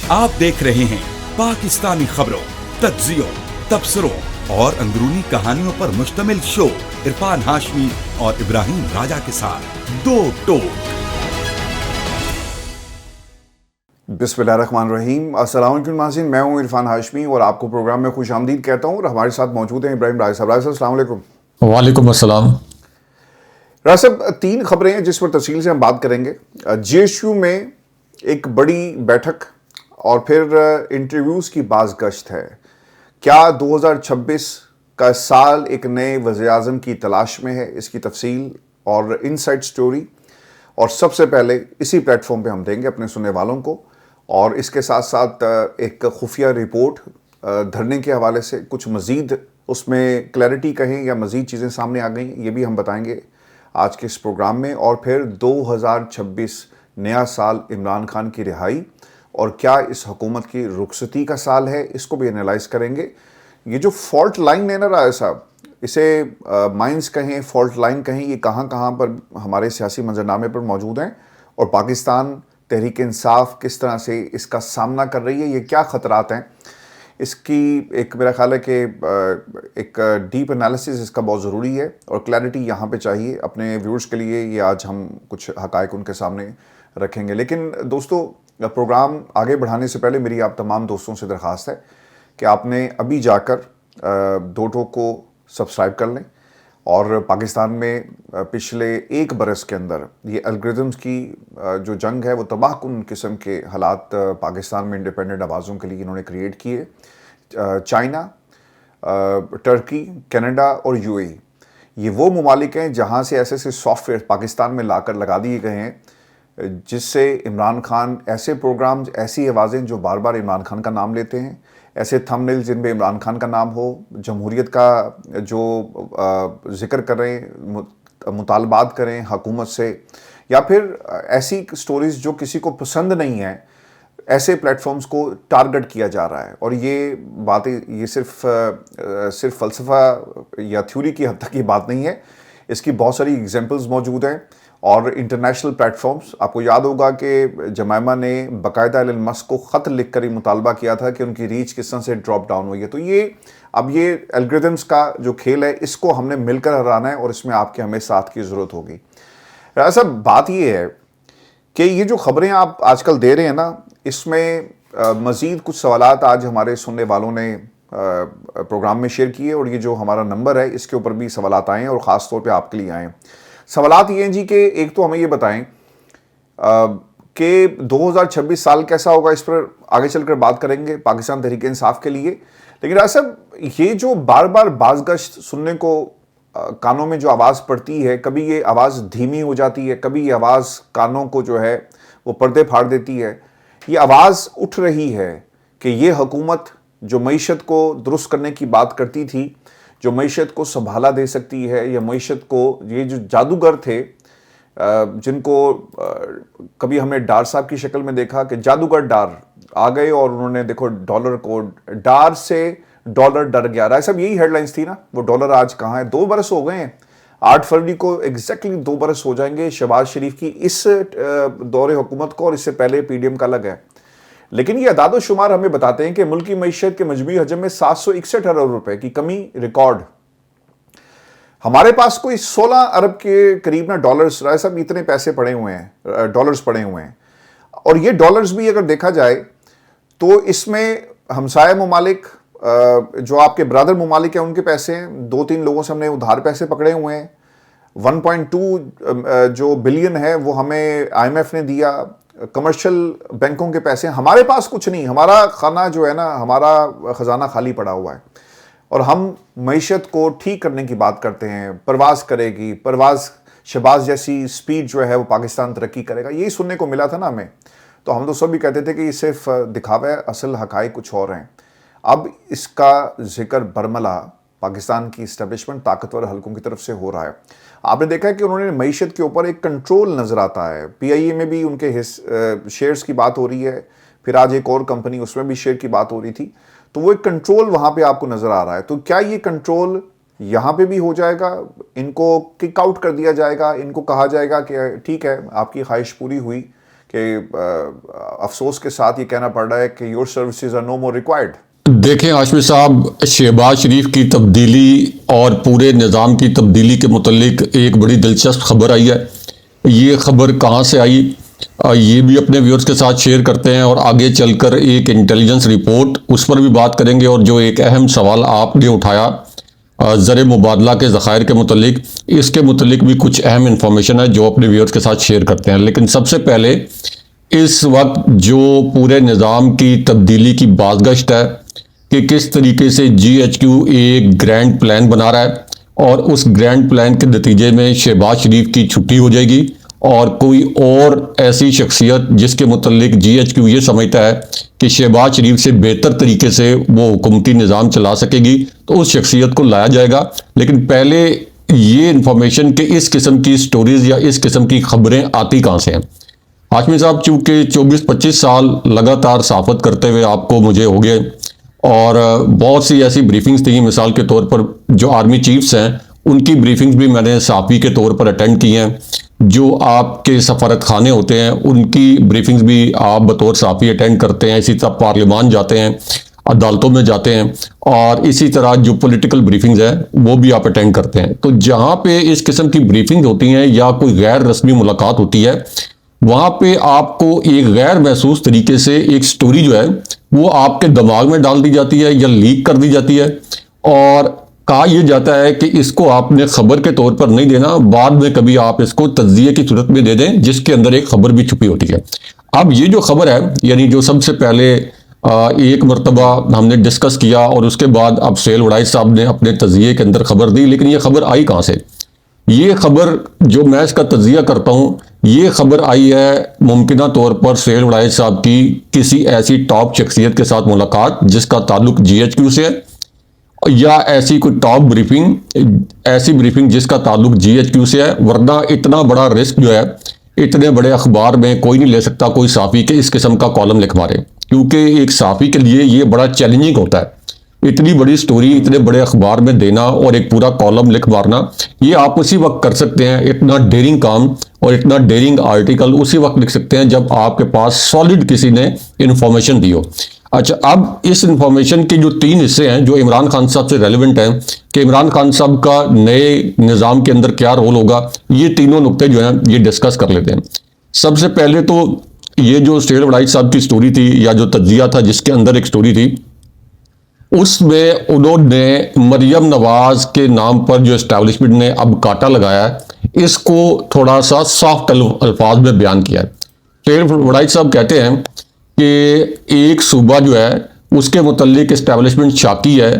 आप देख रहे हैं पाकिस्तानी खबरों, तज्जियों, तबसरों और अंदरूनी कहानियों पर मुश्तमिल शो इरफान हाशमी और इब्राहिम राजा के साथ दो टोक। बिस्मिल्लाहिर्रहमानिर्रहीम। अस्सलाम वालेकुम नाज़रीन, मैं हूं इरफान हाशमी और आपको प्रोग्राम में खुश आमदीद कहता हूं। और हमारे साथ मौजूद हैं इब्राहिम राजा साहब। राजा साहब अस्सलाम वालेकुम। वालेकुम अस्सलाम। राजा साहब, तीन खबरें हैं जिस पर तफसील से हम बात करेंगे। जेएसयू में एक बड़ी बैठक और फिर इंटरव्यूज़ की बाज़गश्त है। क्या 2026 का साल एक नए वज़ीर-ए-आज़म की तलाश में है? इसकी तफसील और इनसाइड स्टोरी और सबसे पहले इसी प्लेटफॉर्म पे हम देंगे अपने सुनने वालों को। और इसके साथ साथ एक खुफिया रिपोर्ट धरने के हवाले से कुछ मज़ीद उसमें क्लैरिटी कहें या मज़ीद चीज़ें सामने आ गई, ये भी हम बताएंगे आज के इस प्रोग्राम में। और फिर 2026 नया साल, इमरान खान की रिहाई और क्या इस हुकूमत की रुखसती का साल है, इसको भी एनालाइज करेंगे। ये जो फॉल्ट लाइन है ना राय साहब, इसे माइंस कहें, फॉल्ट लाइन कहें, ये कहाँ कहाँ पर हमारे सियासी मंजरनामे पर मौजूद हैं और पाकिस्तान तहरीक इंसाफ किस तरह से इसका सामना कर रही है, ये क्या ख़तरात हैं, इसकी एक मेरा ख्याल है कि एक डीप एनालिसिस इसका बहुत ज़रूरी है और क्लैरिटी यहाँ पे चाहिए अपने व्यूअर्स के लिए। ये आज हम कुछ हक़ाइक़ उनके सामने रखेंगे। लेकिन दोस्तों, प्रोग्राम आगे बढ़ाने से पहले मेरी आप तमाम दोस्तों से दरख्वास्त है कि आपने अभी जाकर दो टोक को सब्सक्राइब कर लें। और पाकिस्तान में पिछले एक बरस के अंदर ये एल्गोरिथम्स की जो जंग है वो तबाहकुन किस्म के हालात पाकिस्तान में इंडिपेंडेंट आवाज़ों के लिए इन्होंने क्रिएट किए। चाइना, टर्की, कनाडा और यूएई, ये वो ममालिक हैं जहाँ से ऐसे ऐसे सॉफ्टवेयर पाकिस्तान में लाकर लगा दिए गए हैं जिससे इमरान खान ऐसे प्रोग्राम्स, ऐसी आवाज़ें जो बार बार इमरान खान का नाम लेते हैं, ऐसे थंबनेल जिनमें इमरान खान का नाम हो, जमहूरियत का जो जिक्र करें, मुतालबात करें हुकूमत से, या फिर ऐसी स्टोरीज़ जो किसी को पसंद नहीं है, ऐसे प्लेटफॉर्म्स को टारगेट किया जा रहा है। और ये बातें, ये सिर्फ फ़लसफ़ा या थ्योरी की हद तक की बात नहीं है, इसकी बहुत सारी एग्जांपल्स मौजूद हैं। और इंटरनेशनल प्लेटफॉर्म्स, आपको याद होगा कि जमाइमा ने बाकायदा एलन मस्क को ख़त लिख कर ही मुतालबा किया था कि उनकी रीच किस तरह से ड्रॉप डाउन हुई है। तो ये अब ये एल्गोरिथम्स का जो खेल है, इसको हमने मिलकर हराना है और इसमें आपके हमें साथ की ज़रूरत होगी। ऐसा बात ये है कि ये जो ख़बरें आप आजकल दे रहे हैं ना, इसमें मज़ीद कुछ सवालात आज हमारे सुनने वालों ने प्रोग्राम में शेयर किए और ये जो हमारा नंबर है इसके ऊपर भी सवालात आए हैं और ख़ास तौर पे आपके लिए आए हैं। सवालात ये हैं जी कि एक तो हमें ये बताएं कि 2026 साल कैसा होगा, इस पर आगे चलकर बात करेंगे पाकिस्तान तहरीक इंसाफ के लिए। लेकिन ऐसा ये जो बार बार बाज़गश्त सुनने को कानों में जो आवाज़ पड़ती है, कभी ये आवाज़ धीमी हो जाती है, कभी ये आवाज़ कानों को जो है वो पर्दे फाड़ देती है। ये आवाज़ उठ रही है कि ये हुकूमत जो मईशत को दुरुस्त करने की बात करती थी, जो मईशत को संभाला दे सकती है, या मईशत को, ये जो जादूगर थे जिनको कभी हमने डार साहब की शक्ल में देखा कि जादूगर डार आ गए और उन्होंने देखो डॉलर को, डार से डॉलर डर गया। राय साहब, यही हेडलाइंस थी ना। वो डॉलर आज कहाँ है? 2 बरस हो गए हैं। 8 फरवरी को एग्जैक्टली 2 बरस हो जाएंगे शहबाज शरीफ की इस दौरे हुकूमत को, और इससे पहले पीडीएम का अलग है। लेकिन ये अदाद शुमार हमें बताते हैं कि मुल्की मईशत के मजमूई हजम में 761 अरब रुपए की कमी रिकॉर्ड। हमारे पास कोई 16 अरब के करीब ना डॉलर्स, राय साहब, इतने पैसे पड़े हुए हैं, डॉलर्स पड़े हुए हैं। और ये डॉलर्स भी अगर देखा जाए तो इसमें हमसाया ममालिक, जो आपके ब्रदर ममालिक हैं, उनके पैसे हैं। 2-3 लोगों से हमने उधार पैसे पकड़े हुए हैं। 1.2 जो बिलियन है वो हमें IMF ने दिया। कमर्शियल बैंकों के पैसे, हमारे पास कुछ नहीं। हमारा खाना जो है ना, हमारा खजाना खाली पड़ा हुआ है और हम मईशत को ठीक करने की बात करते हैं। परवाज़ करेगी, परवाज़ शहबाज जैसी स्पीड जो है वो पाकिस्तान तरक्की करेगा, यही सुनने को मिला था ना हमें। तो हम तो सब भी कहते थे कि ये सिर्फ दिखावा है, असल हक़ाइक़ कुछ और हैं। अब इसका जिक्र बरमला पाकिस्तान की इस्टेब्लिशमेंट ताकतवर हलकों की तरफ से हो रहा है। आपने देखा है कि उन्होंने मईशत के ऊपर एक कंट्रोल नज़र आता है। PIA में भी उनके शेयर्स की बात हो रही है, फिर आज एक और कंपनी उसमें भी शेयर की बात हो रही थी। तो वो एक कंट्रोल वहाँ पे आपको नज़र आ रहा है। तो क्या ये कंट्रोल यहाँ पे भी हो जाएगा? इनको किक आउट कर दिया जाएगा, इनको कहा जाएगा कि ठीक है, आपकी ख्वाहिश पूरी हुई कि अफसोस के साथ ये कहना पड़ रहा है कि your services are no more required? देखें हाशमी साहब, शहबाज शरीफ की तब्दीली और पूरे निज़ाम की तब्दीली के मुतल्लिक एक बड़ी दिलचस्प खबर आई है। ये खबर कहाँ से आई ये भी अपने व्यूअर्स के साथ शेयर करते हैं और आगे चलकर एक इंटेलिजेंस रिपोर्ट उस पर भी बात करेंगे। और जो एक अहम सवाल आपने उठाया ज़र मुबादला के ज़खायर के मुतल्लिक, इसके मुतल्लिक भी कुछ अहम इंफॉर्मेशन है जो अपने व्यूअर्स के साथ शेयर करते हैं। लेकिन सबसे पहले इस वक्त जो पूरे निज़ाम की तब्दीली की बाज़गश्त है कि किस तरीके से GHQ एक ग्रैंड प्लान बना रहा है और उस ग्रैंड प्लान के नतीजे में शहबाज शरीफ की छुट्टी हो जाएगी और कोई और ऐसी शख्सियत जिसके मुतल्लिक GHQ ये समझता है कि शहबाज शरीफ से बेहतर तरीके से वो हुकूमती निज़ाम चला सकेगी, तो उस शख्सियत को लाया जाएगा। लेकिन पहले ये इंफॉर्मेशन कि इस किस्म की स्टोरीज या इस किस्म की खबरें आती कहाँ से हैं। हाशमी साहब, चूँकि 24-25 साल लगातार सहाफ़त करते हुए आपको मुझे हो गए और बहुत सी ऐसी ब्रीफिंग्स थी, मिसाल के तौर पर जो आर्मी चीफ्स हैं उनकी ब्रीफिंग्स भी मैंने सहाफ़ी के तौर पर अटेंड की हैं। जो आपके सफारत खाने होते हैं उनकी ब्रीफिंग्स भी आप बतौर सहाफ़ी अटेंड करते हैं। इसी तरह पार्लियामान जाते हैं, अदालतों में जाते हैं और इसी तरह जो पॉलिटिकल ब्रीफिंग्स हैं वो भी आप अटेंड करते हैं। तो जहाँ पे इस किस्म की ब्रीफिंग होती हैं या कोई गैर रस्मी मुलाकात होती है, वहाँ पे आपको एक गैर महसूस तरीके से एक स्टोरी जो है वो आपके दिमाग में डाल दी जाती है या लीक कर दी जाती है और कहा यह जाता है कि इसको आपने खबर के तौर पर नहीं देना, बाद में कभी आप इसको तज्जिए की सूरत में दे दें जिसके अंदर एक खबर भी छुपी होती है। अब ये जो खबर है, यानी जो सबसे पहले एक मरतबा हमने डिस्कस किया और उसके बाद अब सहेल वड़ाई साहब ने अपने तज्जिए के अंदर खबर दी, लेकिन ये खबर आई कहाँ से? ये खबर जो मैं इसका तज्जिया करता हूँ, ये खबर आई है मुमकिना तौर पर सहेल वड़ाई साहब की किसी ऐसी टॉप शख्सियत के साथ मुलाकात जिसका ताल्लुक GHQ से है, या ऐसी कोई टॉप ब्रीफिंग, ऐसी ब्रीफिंग जिसका ताल्लुक GHQ से है। वरना इतना बड़ा रिस्क जो है इतने बड़े अखबार में कोई नहीं ले सकता, कोई साफ़ी के इस किस्म का कॉलम लिख मारे, क्योंकि एक साफ़ी के लिए ये बड़ा चैलेंजिंग होता है इतनी बड़ी स्टोरी इतने बड़े अखबार में देना और एक पूरा कॉलम लिख मारना। ये आप उसी वक्त कर सकते हैं, इतना डेयरिंग काम और इतना डेयरिंग आर्टिकल उसी वक्त लिख सकते हैं जब आपके पास सॉलिड किसी ने इन्फॉर्मेशन दी हो। अच्छा, अब इस इंफॉर्मेशन के जो 3 हिस्से हैं जो इमरान खान साहब से रेलिवेंट हैं कि इमरान खान साहब का नए निज़ाम के अंदर क्या रोल होगा, ये तीनों नुक्ते जो हैं ये डिस्कस कर लेते हैं। सबसे पहले तो ये जो सहेल वड़ाई साहब की स्टोरी थी या जो तज्जिया था जिसके अंदर एक स्टोरी थी, उसमें उन्होंने मरियम नवाज के नाम पर जो एस्टैब्लिशमेंट ने अब काटा लगाया है इसको थोड़ा सा सॉफ्ट अल्फाज में बयान किया है। सहेल वड़ाई साहब कहते हैं कि एक सूबा जो है उसके मुतल्लिक एस्टैब्लिशमेंट शाकी है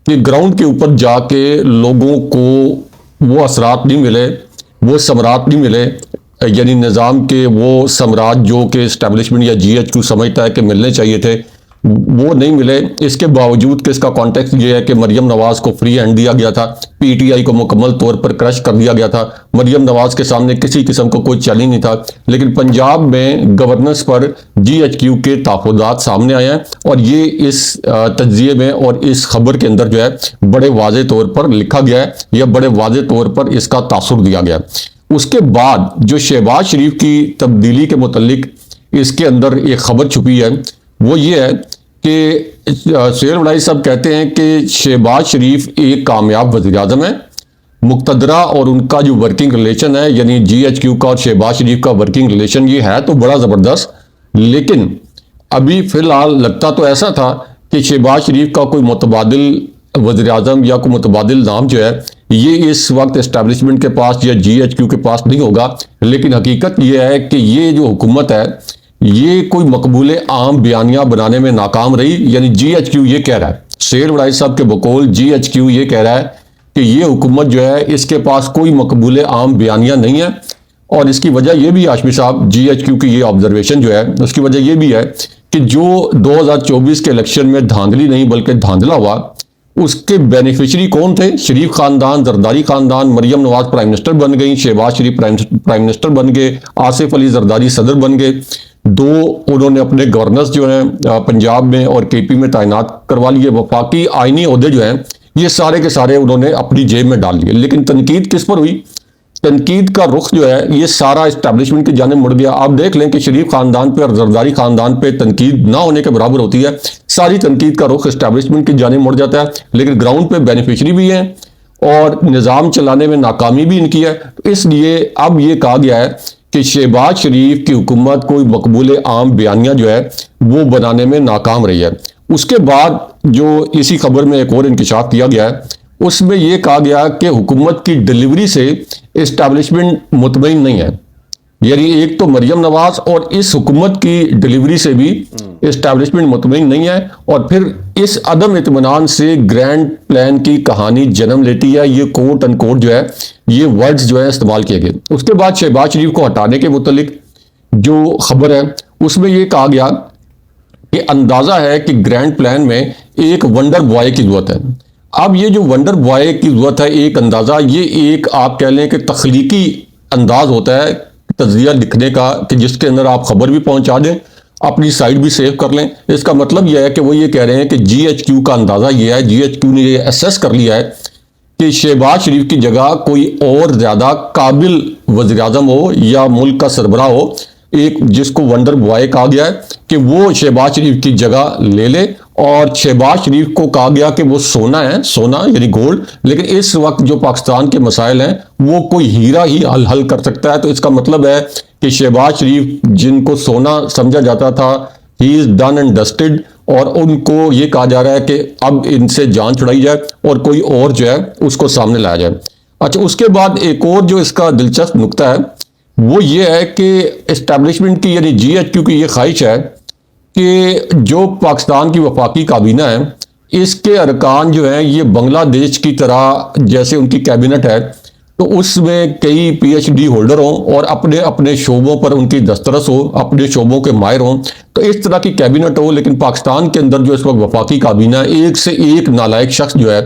कि ग्राउंड के ऊपर जाके लोगों को वो असरात नहीं मिले, वो समरात नहीं मिले, यानी निज़ाम के वो समरात जो कि एस्टैब्लिशमेंट या GHQ समझता है कि मिलने चाहिए थे वो नहीं मिले। इसके बावजूद कि इसका कॉन्टेक्स्ट ये है कि मरियम नवाज को फ्री हैंड दिया गया था, PTI को मुकम्मल तौर पर क्रश कर दिया गया था, मरियम नवाज के सामने किसी किस्म का कोई चैलेंज नहीं था। लेकिन पंजाब में गवर्नेंस पर GHQ के तहफ़्फ़ुज़ात सामने आए हैं और ये इस तज्जिए में और इस खबर के अंदर जो है बड़े वाज़े तौर पर लिखा गया है या बड़े वाज़े तौर पर इसका तासुर दिया गया है। उसके बाद जो शहबाज शरीफ की तब्दीली के मुतल्लिक इसके अंदर एक खबर छुपी है वो ये है कि सहेल वड़ाई साहब कहते हैं कि शहबाज शरीफ एक कामयाब वज़ीर-ए-आज़म है। मुक़तदरा और उनका जो वर्किंग रिलेशन है, यानी GHQ का और शहबाज शरीफ का वर्किंग रिलेशन ये है तो बड़ा ज़बरदस्त, लेकिन अभी फ़िलहाल लगता तो ऐसा था कि शहबाज शरीफ का कोई मुतबादिल वज़ीर-ए-आज़म या कोई मुतबादिल नाम जो है ये इस वक्त एस्टैब्लिशमेंट के पास या GHQ के पास नहीं होगा। लेकिन हकीकत ये है कि ये जो हुकूमत है ये कोई मकबूल आम बयानियाँ बनाने में नाकाम रही, यानी GHQ ये कह रहा है, सहेल वड़ाई साहब के बकौल GHQ ये कह रहा है कि ये हुकूमत जो है इसके पास कोई मकबूल आम बयानियाँ नहीं है। और इसकी वजह यह भी हाशमी साहब, GHQ की ये ऑब्जर्वेशन जो है उसकी वजह यह भी है कि जो 2024 के इलेक्शन में धांधली नहीं बल्कि धांधला हुआ उसके बेनिफिशरी कौन थे? शरीफ खानदान, जरदारी खानदान। मरियम नवाज प्राइम मिनिस्टर बन गई, शहबाज शरीफ प्राइम मिनिस्टर बन गए, आसिफ अली जरदारी सदर बन गए, 2 उन्होंने अपने गवर्नर्स जो हैं पंजाब में और KP में तैनात करवा लिए। वफाकी आइनी ओहदे जो हैं ये सारे के सारे उन्होंने अपनी जेब में डाल लिए। लेकिन तनकीद किस पर हुई? तनकीद का रुख जो है ये सारा इस्टेब्लिशमेंट की जानिब मुड़ गया। आप देख लें कि शरीफ खानदान पे और जरदारी खानदान पे तनकीद ना होने के बराबर होती है, सारी तनकीद का रुख इस्टेब्लिशमेंट की जानिब मुड़ जाता है, लेकिन ग्राउंड पे बेनिफिशरी भी हैं और निज़ाम चलाने में नाकामी भी इनकी है। तो इसलिए अब ये कहा गया है कि शहबाज शरीफ की हुकूमत कोई मकबूल आम बयानिया जो है वो बनाने में नाकाम रही है। उसके बाद जो इसी खबर में एक और इंकशाफ किया गया है, उसमें यह कहा गया कि हुकूमत की डिलीवरी से इस्टेब्लिशमेंट मुतमईन नहीं है। यानी एक तो मरियम नवाज और इस हुकूमत की डिलीवरी से भी इस्टेब्लिशमेंट मुतमईन नहीं है, और फिर इस अदम इत्मीनान से ग्रैंड प्लान की कहानी जन्म लेती है। ये कोट अनकोट जो है ये वर्ड्स जो है इस्तेमाल किए गए। उसके बाद शहबाज शरीफ को हटाने के मुतल्लिक जो खबर है उसमें यह कहा गया कि अंदाजा है कि ग्रैंड प्लान में एक वंडर बॉय की जरूरत है। अब ये जो वंडर बॉय की जरूरत है, एक अंदाजा, ये एक आप कह लें कि तख्लीकी अंदाज होता है तज्जिया लिखने का कि जिसके अंदर आप खबर भी पहुंचा दें, अपनी साइड भी सेव कर लें। इसका मतलब यह है कि वो ये कह रहे हैं कि GHQ का अंदाजा ये है, GHQ ने ये असेस कर लिया है कि शहबाज शरीफ की जगह कोई और ज्यादा काबिल वज़ीर आज़म हो या मुल्क का सरबराह हो, एक जिसको वंडर बॉय कहा गया है, कि वो शहबाज शरीफ की जगह ले ले। और शहबाज शरीफ को कहा गया कि वो सोना है, सोना यानी गोल्ड, लेकिन इस वक्त जो पाकिस्तान के मसाइल हैं वो कोई हीरा ही हल कर सकता है। तो इसका मतलब है कि शहबाज शरीफ जिनको सोना समझा जाता था, he is done and dusted, और उनको ये कहा जा रहा है कि अब इनसे जान छुड़ाई जाए और कोई और जो है उसको सामने लाया जाए। अच्छा, उसके बाद एक और जो इसका दिलचस्प नुक्ता है वो ये है कि इस्टेब्लिशमेंट की यानी GHQ की ये ख्वाहिश है कि जो पाकिस्तान की वफाकी काबीना है इसके अरकान जो हैं ये बांग्लादेश की तरह, जैसे उनकी कैबिनेट है तो उसमें कई PhD होल्डर हों और अपने अपने शोबों पर उनकी दस्तरस हो, अपने शोबों के माहिर हों, तो इस तरह की कैबिनेट हो। लेकिन पाकिस्तान के अंदर जो इस वक्त वफाकी काबीना एक से एक नालायक शख्स जो है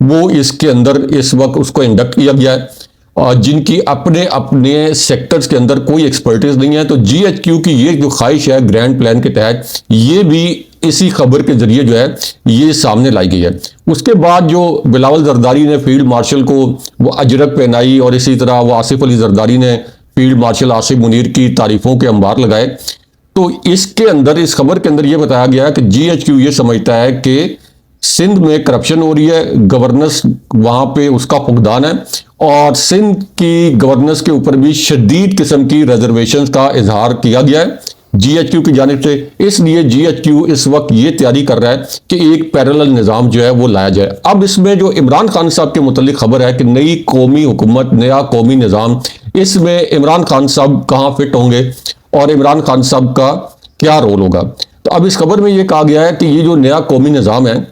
वो इसके अंदर इस वक्त उसको इंडक्ट किया गया है, और जिनकी अपने अपने सेक्टर्स के अंदर कोई एक्सपर्टीज नहीं है। तो GHQ की ये जो ख्वाहिश है ग्रैंड प्लान के तहत, ये भी इसी खबर के जरिए जो है ये सामने लाई गई है। उसके बाद जो बिलावल जरदारी ने फील्ड मार्शल को वो अजरक पहनाई, और इसी तरह वो आसिफ अली जरदारी ने फील्ड मार्शल आसिफ मुनीर की तारीफों के अंबार लगाए। तो इसके अंदर, इस खबर के अंदर ये बताया गया कि GHQ ये समझता है कि सिंध में करप्शन हो रही है, गवर्नेंस वहां पे उसका फुकदान है, और सिंध की गवर्नेंस के ऊपर भी शदीद किस्म की रिजर्वेशंस का इजहार किया गया है GHQ की जानिब से। इसलिए GHQ इस वक्त ये तैयारी कर रहा है कि एक पैरेलल निज़ाम जो है वो लाया जाए। अब इसमें जो इमरान खान साहब के मुतालिक खबर है कि नई कौमी हुकूमत, नया कौमी निज़ाम, इसमें इमरान खान साहब कहाँ फिट होंगे और इमरान खान साहब का क्या रोल होगा। तो अब इस खबर में ये कहा गया है कि ये जो नया कौमी निज़ाम है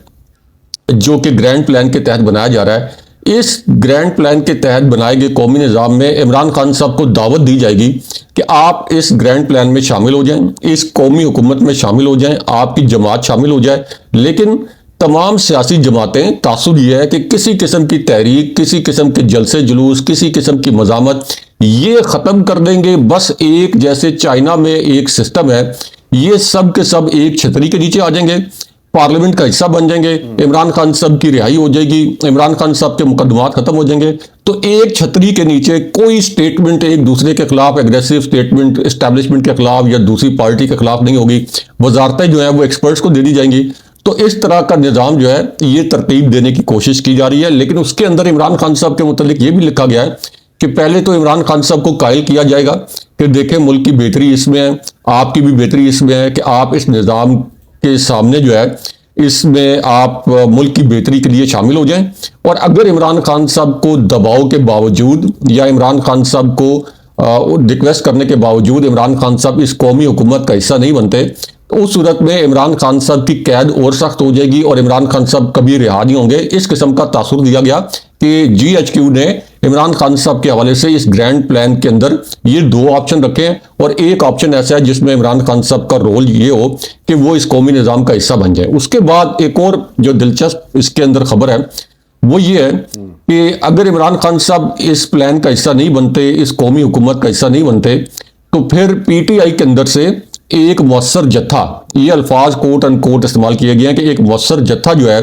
जो कि ग्रैंड प्लान के तहत बनाया जा रहा है, इस ग्रैंड प्लान के तहत बनाए गए कौमी निज़ाम में इमरान खान साहब को दावत दी जाएगी कि आप इस ग्रैंड प्लान में शामिल हो जाएं, इस कौमी हुकूमत में शामिल हो जाएं, आपकी जमात शामिल हो जाए। लेकिन तमाम सियासी जमातें तासुब यह है कि किसी किस्म की तहरीक, किसी किस्म के जलसे जुलूस, किसी किस्म की मजामत ये ख़त्म कर देंगे। बस एक, जैसे चाइना में एक सिस्टम है, ये सब के सब एक छतरी के नीचे आ जाएंगे, पार्लियामेंट का हिस्सा बन जाएंगे, इमरान खान साहब की रिहाई हो जाएगी, इमरान खान साहब के मुकदमात खत्म हो जाएंगे। तो एक छतरी के नीचे कोई स्टेटमेंट एक दूसरे के खिलाफ, एग्रेसिव स्टेटमेंट एस्टेब्लिशमेंट के खिलाफ या दूसरी पार्टी के खिलाफ नहीं होगी, वजारतें जो है वो एक्सपर्ट्स को दे दी जाएंगी। तो इस तरह का निज़ाम जो है ये तरतीब देने की कोशिश की जा रही है। लेकिन उसके अंदर इमरान खान साहब के मुतालिक ये भी लिखा गया है कि पहले तो इमरान खान साहब को कायल किया जाएगा कि देखें मुल्क की बेहतरी इसमें है, आपकी भी बेहतरी इसमें है कि आप इस निज़ाम के सामने जो है इसमें आप मुल्क की बेहतरी के लिए शामिल हो जाएं। और अगर इमरान खान साहब को दबाव के बावजूद या इमरान खान साहब को रिक्वेस्ट करने के बावजूद इमरान खान साहब इस कौमी हुकूमत का हिस्सा नहीं बनते, तो उस सूरत में इमरान खान साहब की कैद और सख्त हो जाएगी और इमरान खान साहब कभी रिहा नहीं होंगे। इस किस्म का तासुर दिया गया कि GHQ ने इमरान खान साहब के हवाले से इस ग्रैंड प्लान के अंदर ये दो ऑप्शन रखे हैं, और एक ऑप्शन ऐसा है जिसमें इमरान खान साहब का रोल ये हो कि वो इस कौमी निज़ाम का हिस्सा बन जाए। उसके बाद एक और जो दिलचस्प इसके अंदर खबर है वो ये है कि अगर इमरान खान साहब इस प्लान का हिस्सा नहीं बनते, इस कौमी हुकूमत का हिस्सा नहीं बनते, तो फिर PTI के अंदर से एक मौसर जत्था, ये अल्फाज कोट एंड कोट इस्तेमाल किए गए हैं कि एक मौसर जत्था जो है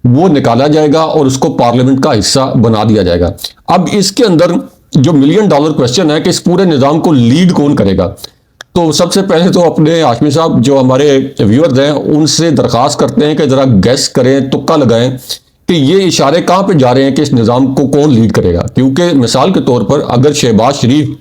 वो निकाला जाएगा और उसको पार्लियामेंट का हिस्सा बना दिया जाएगा। अब इसके अंदर जो मिलियन डॉलर क्वेश्चन है कि इस पूरे निज़ाम को लीड कौन करेगा। तो सबसे पहले तो अपने हाशमी साहब जो हमारे व्यूअर्स हैं उनसे दरख्वास्त करते हैं कि ज़रा गैस करें, तुक्का लगाएं कि ये इशारे कहाँ पे जा रहे हैं कि इस निज़ाम को कौन लीड करेगा। क्योंकि मिसाल के तौर पर अगर शहबाज शरीफ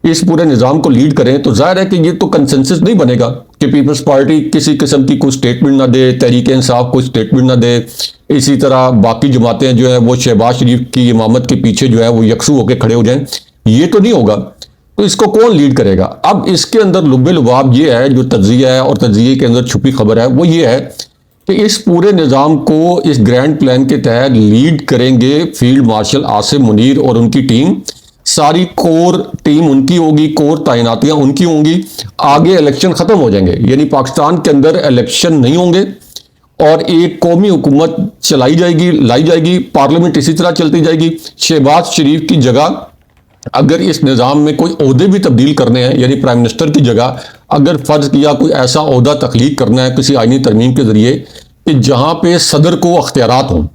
इस पूरे निज़ाम को लीड करें तो जाहिर है कि ये तो कंसेंसस नहीं बनेगा कि पीपल्स पार्टी किसी किस्म की कोई स्टेटमेंट ना दे, तहरीक इंसाफ कोई स्टेटमेंट ना दे, इसी तरह बाकी जमातें जो है वो शहबाज शरीफ की इमामत के पीछे जो है वो यकसू होकर खड़े हो जाएं। ये तो नहीं होगा, तो इसको कौन लीड करेगा। अब इसके अंदर लुब्बे लुबाब ये है, जो तज्जिया है और तज्जिए के अंदर छुपी खबर है वो ये है कि इस पूरे निज़ाम को इस ग्रैंड प्लान के तहत लीड करेंगे फील्ड मार्शल आसिम मुनीर और उनकी टीम। सारी कोर टीम उनकी होगी, कोर तैनातियां उनकी होंगी। आगे इलेक्शन खत्म हो जाएंगे, यानी पाकिस्तान के अंदर इलेक्शन नहीं होंगे और एक कौमी हुकूमत चलाई जाएगी, लाई जाएगी, पार्लियामेंट इसी तरह चलती जाएगी। शहबाज शरीफ की जगह अगर इस निज़ाम में कोई ओहदे भी तब्दील करने हैं, यानी प्राइम मिनिस्टर की जगह अगर फर्ज किया कोई ऐसा ओहदा तख्लीक करना है किसी आईनी तरमीम के जरिए कि जहां पे सदर को अख्तियारात हों,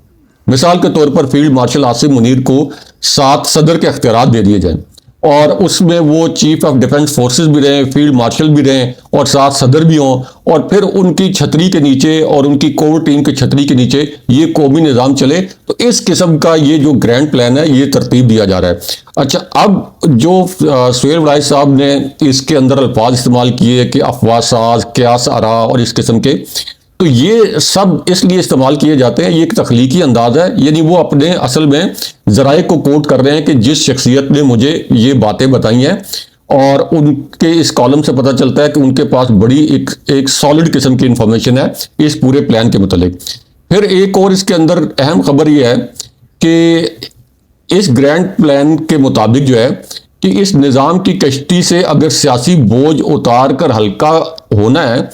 मिसाल के तौर पर फील्ड मार्शल आसिम मुनीर को 7 सदर के अख्तियारात दे दिए जाएं और उसमें वो चीफ ऑफ डिफेंस फोर्सेस भी रहें, फील्ड मार्शल भी रहें और 7 सदर भी हों, और फिर उनकी छतरी के नीचे और उनकी कोर टीम की छतरी के नीचे ये कौमी निज़ाम चले। तो इस किस्म का ये जो ग्रैंड प्लान है ये तरतीब दिया जा रहा है। अच्छा, अब जो सुहेल वड़ाई साहब ने इसके अंदर अल्फाज इस्तेमाल किए कि अफवाह साज, क्यास आरा और इस किस्म के, तो ये सब इसलिए इस्तेमाल किए जाते हैं, ये एक तख्लीकी अंदाज है, यानी वो अपने असल में ज़राए को कोट कर रहे हैं कि जिस शख्सियत ने मुझे ये बातें बताई हैं, और उनके इस कॉलम से पता चलता है कि उनके पास बड़ी एक सॉलिड किस्म की इंफॉर्मेशन है इस पूरे प्लान के मुतालिक। फिर एक और इसके अंदर अहम खबर ये है कि इस ग्रैंड प्लान के मुताबिक जो है कि इस निज़ाम की कश्ती से अगर सियासी बोझ उतार कर हल्का होना है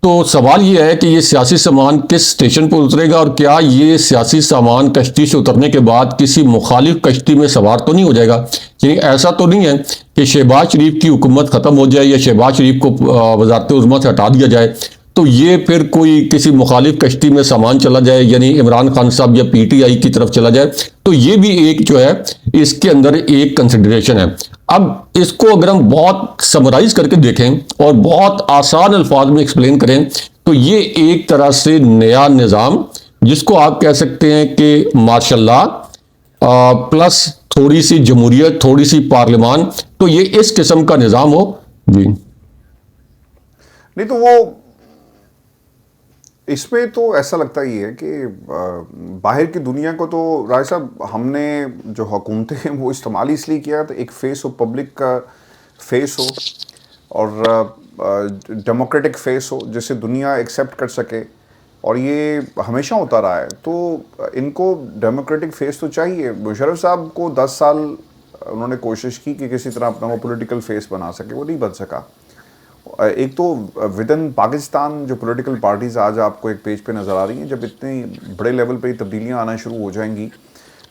तो सवाल ये है कि ये सियासी सामान किस स्टेशन पर उतरेगा और क्या ये सियासी सामान कश्ती से उतरने के बाद किसी मुखालिफ कश्ती में सवार तो नहीं हो जाएगा। यानी ऐसा तो नहीं है कि शहबाज शरीफ की हुकूमत ख़त्म हो जाए या शहबाज शरीफ को वज़ारत उज़्मा से हटा दिया जाए तो ये फिर कोई किसी मुखालिफ कश्ती में सामान चला जाए, यानी इमरान खान साहब या PTI की तरफ चला जाए। तो ये भी एक जो है इसके अंदर एक कंसिडरेशन है। अब इसको अगर हम बहुत समराइज करके देखें और बहुत आसान अल्फाज में एक्सप्लेन करें तो ये एक तरह से नया निज़ाम, जिसको आप कह सकते हैं कि मार्शल लॉ प्लस थोड़ी सी जमहूरियत, थोड़ी सी पार्लियामान, तो ये इस किस्म का निज़ाम हो जी। नहीं तो वो इसमें तो ऐसा लगता ही है कि बाहर की दुनिया को तो राय साहब हमने जो हुकूमतें हैं वो इस्तेमाल इसलिए किया तो एक फेस हो, पब्लिक का फेस हो और डेमोक्रेटिक फेस हो जिसे दुनिया एक्सेप्ट कर सके, और ये हमेशा होता रहा है। तो इनको डेमोक्रेटिक फेस तो चाहिए। मुशर्रफ साहब को 10 साल उन्होंने कोशिश की कि किसी तरह अपना वो पॉलिटिकल फेस बना सके, वो नहीं बन सका। एक तो विद इन पाकिस्तान जो पॉलिटिकल पार्टीज आज आपको एक पेज पे नज़र आ रही हैं, जब इतने बड़े लेवल पे तब्दीलियां आना शुरू हो जाएंगी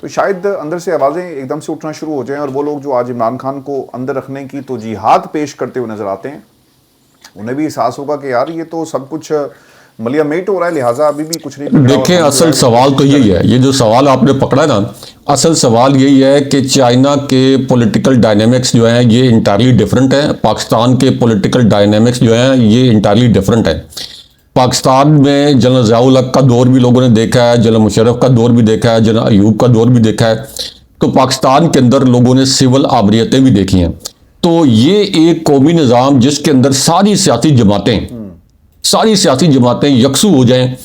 तो शायद अंदर से आवाज़ें एकदम से उठना शुरू हो जाएं, और वो लोग जो आज इमरान खान को अंदर रखने की तो जिहाद पेश करते हुए नज़र आते हैं, उन्हें भी एहसास होगा कि यार ये तो सब कुछ मलिया मेट हो रहा है, लिहाजा अभी भी कुछ नहीं। देखें, असल सवाल तो यही है, ये जो सवाल आपने पकड़ा ना, असल सवाल यही है कि चाइना के पॉलिटिकल डायनेमिक्स जो हैं ये इंटायरली डिफरेंट है, पाकिस्तान के पॉलिटिकल डायनेमिक्स जो हैं ये इंटायरली डिफरेंट है। पाकिस्तान में जनरल ज़ियाउल हक का दौर भी लोगों ने देखा है, जनरल मुशर्रफ का दौर भी देखा है, जनरल अयूब का दौर भी देखा है। तो पाकिस्तान के अंदर लोगों ने सिविल आमरीतें भी देखी हैं। तो ये एक कौमी निज़ाम जिसके अंदर सारी सियासी जमातें यकसू हो जाएं,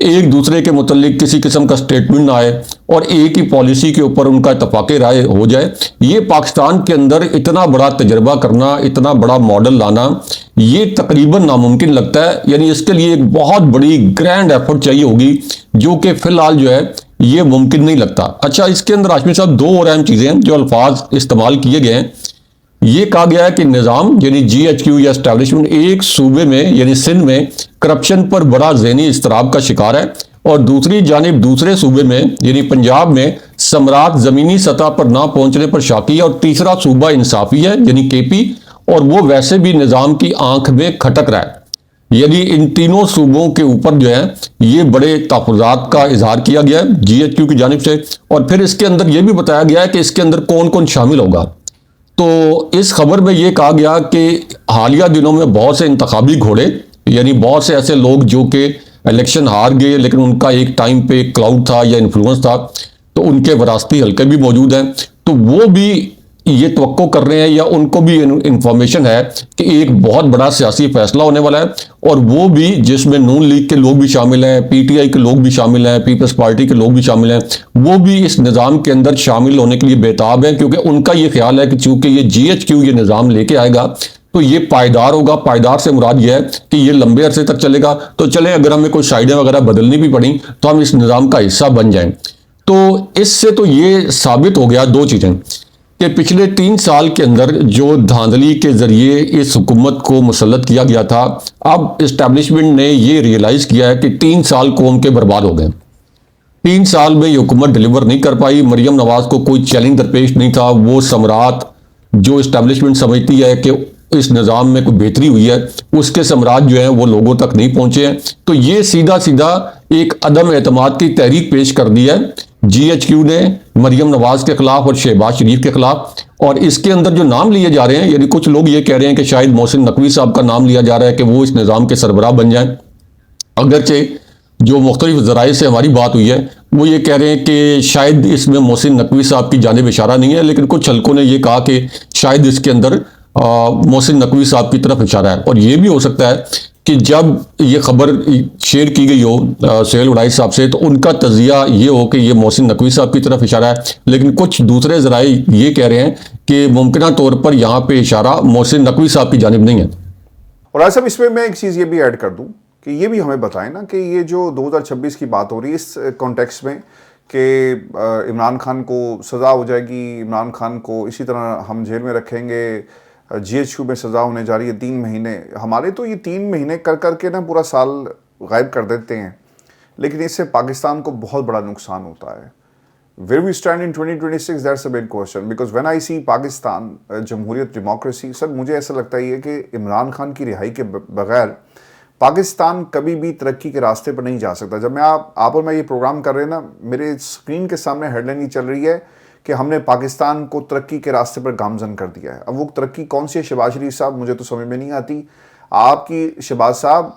एक दूसरे के मुतल्लिक किसी किस्म का स्टेटमेंट ना आए और एक ही पॉलिसी के ऊपर उनका इत्तफाक राय हो जाए, ये पाकिस्तान के अंदर इतना बड़ा तजर्बा करना, इतना बड़ा मॉडल लाना, ये तकरीबन नामुमकिन लगता है। यानी इसके लिए एक बहुत बड़ी ग्रैंड एफर्ट चाहिए होगी, जो कि फिलहाल जो है ये मुमकिन नहीं लगता। अच्छा, इसके अंदर हाशमी साहब 2 और अहम चीज़ें हैं जो अल्फाज इस्तेमाल किए गए हैं। ये कहा गया है कि निज़ाम यानी GHQ या एस्टैब्लिशमेंट एक सूबे में यानी सिंध में करप्शन पर बड़ा ज़हनी इस्तराब का शिकार है, और दूसरी जानिब दूसरे सूबे में यानी पंजाब में सम्राट ज़मीनी सतह पर ना पहुंचने पर शाकी है, और तीसरा सूबा इंसाफी है यानी KP, और वो वैसे भी निज़ाम की आंख में खटक रहा है। यानी इन तीनों सूबों के ऊपर जो है ये बड़े तहफ़्फ़ुज़ात का इजहार किया गया है GHQ की जानिब से। और फिर इसके अंदर ये भी बताया गया है कि इसके अंदर कौन कौन शामिल होगा। तो इस खबर में ये कहा गया कि हालिया दिनों में बहुत से इंतखाबी घोड़े, यानी बहुत से ऐसे लोग जो कि इलेक्शन हार गए लेकिन उनका एक टाइम पे क्लाउड था या इन्फ्लुएंस था, तो उनके वरासती हल्के भी मौजूद हैं। तो वो भी ये तवक्को कर रहे हैं या उनको भी इंफॉर्मेशन है कि एक बहुत बड़ा सियासी फैसला होने वाला है, और वो भी जिसमें नून लीग के लोग भी शामिल हैं, PTI के लोग भी शामिल हैं, पीपल्स पार्टी के लोग भी शामिल हैं, वो भी इस निज़ाम के अंदर शामिल होने के लिए बेताब हैं, क्योंकि उनका ये ख्याल है कि चूंकि ये GHQ ये निज़ाम लेके आएगा तो ये पायदार होगा। पायदार से मुराद ये है कि ये लंबे अरसे तक चलेगा। तो चले, अगर हमें कोई साइडें वगैरह बदलनी भी पड़ी तो हम इस निज़ाम का हिस्सा बन जाएं। तो इससे तो ये साबित हो गया दो चीज़ें कि पिछले 3 साल के अंदर जो धांधली के जरिए इस हुकूमत को मुसल्लत किया गया था, अब इस्टेब्लिशमेंट ने ये रियलाइज किया है कि 3 साल कौम के बर्बाद हो गए। 3 साल में ये हुकूमत डिलीवर नहीं कर पाई। मरियम नवाज को कोई चैलेंज दरपेश नहीं था। वो सम्राट जो इस्टेब्लिशमेंट समझती है कि इस निज़ाम में कोई बेहतरी हुई है, उसके सम्राट जो है वो लोगों तक नहीं पहुंचे हैं। तो ये सीधा सीधा एक अदम एतमाद की तहरीक पेश कर दी है GHQ ने मरियम नवाज के खिलाफ और शहबाज शरीफ के खिलाफ। और इसके अंदर जो नाम लिए जा रहे हैं, यानी कुछ लोग ये कह रहे हैं कि शायद मोहसिन नकवी साहब का नाम लिया जा रहा है कि वो इस निज़ाम के सरबराह बन जाएं। अगरचे जो मुख्तलिफ ज़राए से हमारी बात हुई है वो ये कह रहे हैं कि शायद इसमें मोहसिन नकवी साहब की जानिब इशारा नहीं है, लेकिन कुछ हल्कों ने ये कहा कि शायद इसके अंदर मोहसिन नकवी साहब की तरफ इशारा है। और ये भी हो सकता है कि जब ये खबर शेयर की गई हो सोहेल उड़ाई साहब से, तो उनका तजिया ये हो कि ये मोहसिन नकवी साहब की तरफ इशारा है, लेकिन कुछ दूसरे ज़राए ये कह रहे हैं कि मुमकिन तौर पर यहाँ पे इशारा मोहसिन नकवी साहब की जानिब नहीं है। और ऐसा इसमें मैं एक चीज़ ये भी ऐड कर दूं कि ये भी हमें बताएं ना कि ये जो 2026 की बात हो रही है इस कॉन्टेक्स्ट में कि इमरान खान को सज़ा हो जाएगी, इमरान खान को इसी तरह हम जेल में रखेंगे, GHQ में सज़ा होने जा रही है 3 महीने। हमारे तो ये 3 महीने कर करके ना पूरा साल गायब कर देते हैं, लेकिन इससे पाकिस्तान को बहुत बड़ा नुकसान होता है। Where we stand in 2026, that's a big question, because when I see Pakistan जमहूरियत डेमोक्रेसी, सर मुझे ऐसा लगता है कि इमरान खान की रिहाई के बगैर पाकिस्तान कभी भी तरक्की के रास्ते पर नहीं जा सकता। जब मैं आप और मैं ये प्रोग्राम कर रहे हैं ना, मेरे स्क्रीन के सामने हेडलाइन ये चल रही है कि हमने पाकिस्तान को तरक्की के रास्ते पर गामजन कर दिया है। अब वो तरक्की कौन सी है शहबाज शरीफ साहब, मुझे तो समझ में नहीं आती। आपकी शहबाज साहब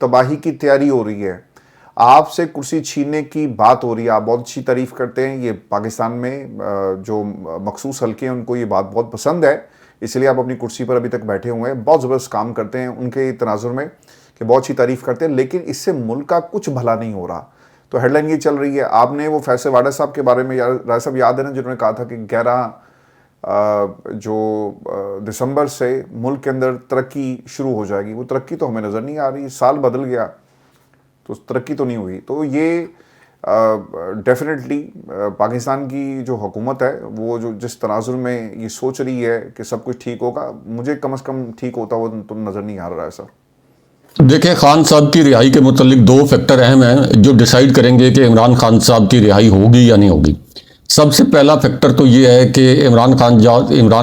तबाही की तैयारी हो रही है, आपसे कुर्सी छीनने की बात हो रही है। आप बहुत अच्छी तारीफ करते हैं, ये पाकिस्तान में जो मखसूस हल्के हैं उनको ये बात बहुत पसंद है, इसलिए आप अपनी कुर्सी पर अभी तक बैठे हुए हैं। बहुत ज़बरदस्त काम करते हैं उनके तनाजुर में कि बहुत अच्छी तारीफ करते हैं, लेकिन इससे मुल्क का कुछ भला नहीं हो रहा। तो हेडलाइन ये चल रही है। आपने वो फैसल वाडा साहब के बारे में राय साहब याद है ना, जिन्होंने कहा था कि 11 दिसंबर से मुल्क के अंदर तरक्की शुरू हो जाएगी। वो तरक्की तो हमें नज़र नहीं आ रही, साल बदल गया तो तरक्की तो नहीं हुई। तो ये डेफिनेटली पाकिस्तान की जो हुकूमत है वो जो जिस तनाजुर में ये सोच रही है कि सब कुछ ठीक होगा, मुझे कम से कम ठीक होता वो तो नज़र नहीं आ रहा है सर। देखिए, खान साहब की रिहाई के मुतालिक 2 फैक्टर अहम हैं जो डिसाइड करेंगे कि इमरान खान साहब की रिहाई होगी या नहीं होगी। सबसे पहला फैक्टर तो ये है कि इमरान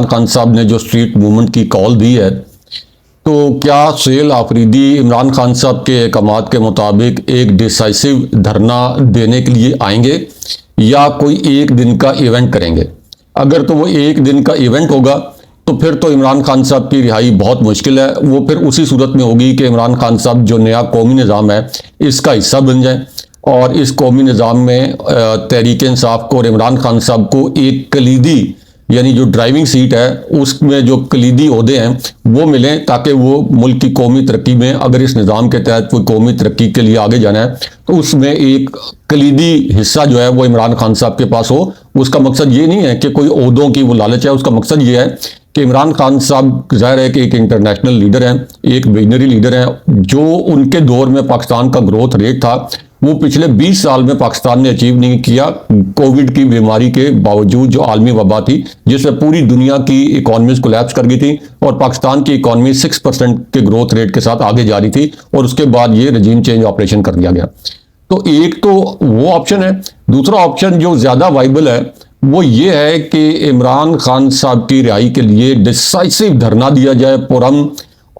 खान साहब ने जो स्ट्रीट मूवमेंट की कॉल दी है, तो क्या सोहेल आफरीदी इमरान खान साहब के अहकामात के मुताबिक एक डिसाइसिव धरना देने के लिए आएंगे या कोई 1 दिन का इवेंट करेंगे? अगर तो वो 1 दिन का इवेंट होगा तो फिर तो इमरान खान साहब की रिहाई बहुत मुश्किल है। वो फिर उसी सूरत में होगी कि इमरान खान साहब जो नया कौमी निज़ाम है इसका हिस्सा बन जाएं और इस कौमी निज़ाम में तहरीक इंसाफ को और इमरान खान साहब को एक कलीदी, यानी जो ड्राइविंग सीट है उसमें जो कलीदी ओहदे हैं वो मिलें, ताकि वो मुल्क की कौमी तरक्की में, अगर इस निज़ाम के तहत कोई कौमी तरक्की के लिए आगे जाना है तो उसमें एक कलीदी हिस्सा जो है वो इमरान खान साहब के पास हो। उसका मकसद ये नहीं है कि कोई ओहदों की वो लालच है, उसका मकसद ये है कि इमरान खान साहब ज़ाहिर है कि एक इंटरनेशनल लीडर हैं, एक विजनरी लीडर हैं। जो उनके दौर में पाकिस्तान का ग्रोथ रेट था वो पिछले 20 साल में पाकिस्तान ने अचीव नहीं किया, कोविड की बीमारी के बावजूद, जो आलमी वबा थी जिसमें पूरी दुनिया की इकॉनमीज कोलैप्स कर गई थी और पाकिस्तान की इकॉनमी 6% के ग्रोथ रेट के साथ आगे जा रही थी, और उसके बाद ये रजीम चेंज ऑपरेशन कर दिया गया। तो एक तो वो ऑप्शन है। दूसरा ऑप्शन जो ज़्यादा वाइबल है वो ये है कि इमरान खान साहब की रिहाई के लिए डिसाइसिव धरना दिया जाए पुरअमन,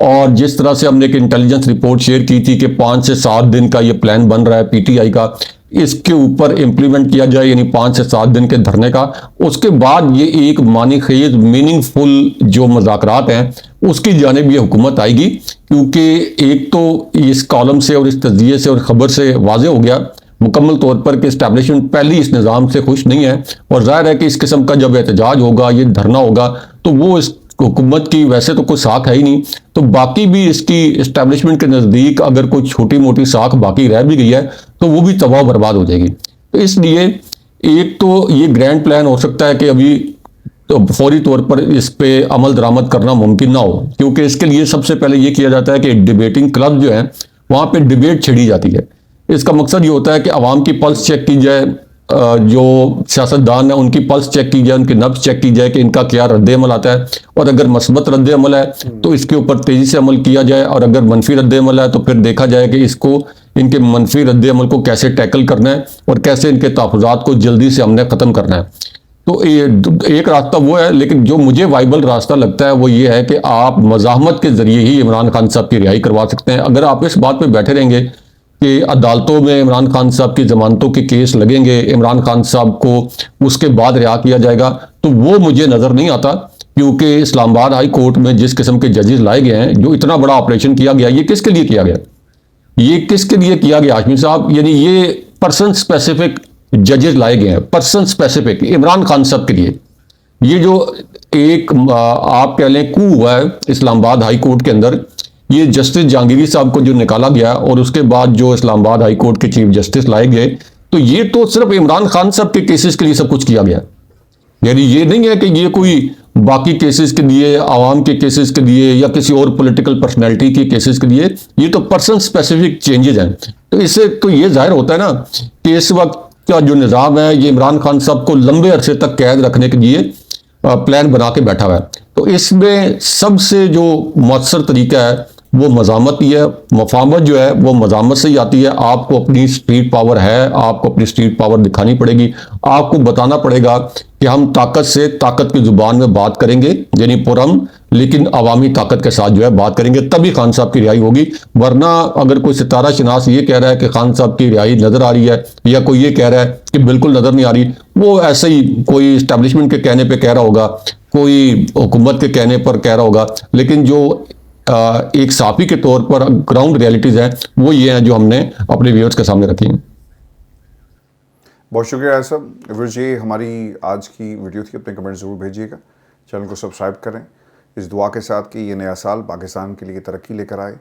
और जिस तरह से हमने एक इंटेलिजेंस रिपोर्ट शेयर की थी कि 5 से 7 दिन का ये प्लान बन रहा है पीटीआई का, इसके ऊपर इम्प्लीमेंट किया जाए, यानी 5 से 7 दिन के धरने का, उसके बाद ये एक मानीखेज मीनिंगफुल जो मुज़ाकरात हैं उसकी जानिब ये हुकूमत आएगी। क्योंकि एक तो इस कॉलम से और इस तज्जिए से और ख़बर से वाज़े हो गया मुकम्मल तौर पर कि इस्टेब्लिशमेंट पहले इस निज़ाम से खुश नहीं है, और ज़ाहिर है कि इस किस्म का जब एहतजाज होगा, ये धरना होगा, तो वो इस हुकूमत की वैसे तो कोई साख है ही नहीं, तो बाकी भी इसकी इस्टेब्लिशमेंट के नज़दीक अगर कोई छोटी मोटी साख बाकी रह भी गई है तो वो भी तबाह बर्बाद हो जाएगी। तो इसलिए एक तो ये ग्रैंड प्लान हो सकता है कि अभी तो फौरी तौर पर इस पे अमल दरामद करना मुमकिन ना हो, क्योंकि इसके लिए सबसे पहले ये किया जाता है कि डिबेटिंग क्लब जो है वहाँ पे डिबेट छिड़ी जाती है। इसका मकसद ये होता है कि आवाम की पल्स चेक की जाए, जो सियासतदान है उनकी पल्स चेक की जाए, उनकी नब्ज चेक की जाए कि इनका क्या रद्द-ए-अमल आता है, और अगर मस्बत रद्द-ए-अमल है तो इसके ऊपर तेज़ी से अमल किया जाए, और अगर मनफी रद्द-ए-अमल है तो फिर देखा जाए कि इसको इनके मनफी रद्द-ए-अमल को कैसे टैकल करना है और कैसे इनके तहफ़्फ़ुज़ात को जल्दी से हमने ख़त्म करना है। तो एक रास्ता वो है, लेकिन जो मुझे वाइबल रास्ता लगता है वो ये है कि आप मज़ाहमत के ज़रिए ही इमरान खान साहब की रिहाई करवा सकते हैं। अगर आप इस बात पे बैठे रहेंगे कि अदालतों में इमरान खान साहब की ज़मानतों के केस लगेंगे, इमरान खान साहब को उसके बाद रिहा किया जाएगा, तो वो मुझे नज़र नहीं आता। क्योंकि इस्लामाबाद हाई कोर्ट में जिस किस्म के जजेस लाए गए हैं, जो इतना बड़ा ऑपरेशन किया गया, ये किसके लिए किया गया? ये किसके लिए किया गया हाशमी साहब? यानी ये पर्सन स्पेसिफिक जजेस लाए गए हैं, पर्सन स्पेसिफिक इमरान खान साहब के लिए। ये जो एक आप कह लें कू हुआ है इस्लामाबाद हाई कोर्ट के अंदर, ये जस्टिस जहांगीरी साहब को जो निकाला गया और उसके बाद जो इस्लामाबाद हाई कोर्ट के चीफ जस्टिस लाए गए, तो ये तो सिर्फ इमरान खान साहब के केसेस के लिए सब कुछ किया गया। यानी ये नहीं है कि ये कोई बाकी केसेस के लिए, आवाम के केसेस के लिए या किसी और पॉलिटिकल पर्सनैलिटी के केसेस के लिए, ये तो पर्सन स्पेसिफिक चेंजेस हैं। तो इससे तो ये जाहिर होता है ना कि इस वक्त का जो निज़ाम है ये इमरान खान साहब को लंबे अरसे तक कैद रखने के लिए प्लान बना के बैठा हुआ है। तो इसमें सबसे जो मौसर तरीका है वो मज़ामत ही है। मफामत जो है वो मज़ामत से ही आती है। आपको अपनी स्ट्रीट पावर है, आपको अपनी स्ट्रीट पावर दिखानी पड़ेगी, आपको बताना पड़ेगा कि हम ताकत से, ताकत की ज़ुबान में बात करेंगे, यानी पुरअमन लेकिन अवामी ताकत के साथ जो है बात करेंगे, तभी खान साहब की रिहाई होगी। वरना अगर कोई सितारा शनास ये कह रहा है कि खान साहब की रिहाई नज़र आ रही है, या कोई ये कह रहा है कि बिल्कुल नज़र नहीं आ रही, वो ऐसे ही कोई इस्टेब्लिशमेंट के कहने पर कह रहा होगा, कोई हुकूमत के कहने पर कह रहा होगा। लेकिन जो एक साफी के तौर पर ग्राउंड रियलिटीज़ हैं वो ये हैं जो हमने अपने व्यूअर्स के सामने रखी हैं। बहुत शुक्रिया आसम। व्यूअर्स, ये हमारी आज की वीडियो थी। अपने कमेंट ज़रूर भेजिएगा, चैनल को सब्सक्राइब करें, इस दुआ के साथ कि ये नया साल पाकिस्तान के लिए तरक्की लेकर आए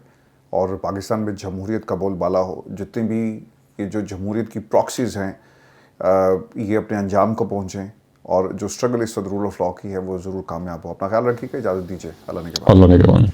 और पाकिस्तान में जमहूरियत का बोलबाला हो। जितने भी ये जो जमहूरियत की प्रॉक्सीज़ हैं ये अपने अंजाम को पहुँचें, और जो स्ट्रगल इस वक्त रूल ऑफ लॉ की है वो ज़रूर कामयाब हो। अपना ख्याल रखिएगा, इजाज़त दीजिए। अल्लाह ने के बाद।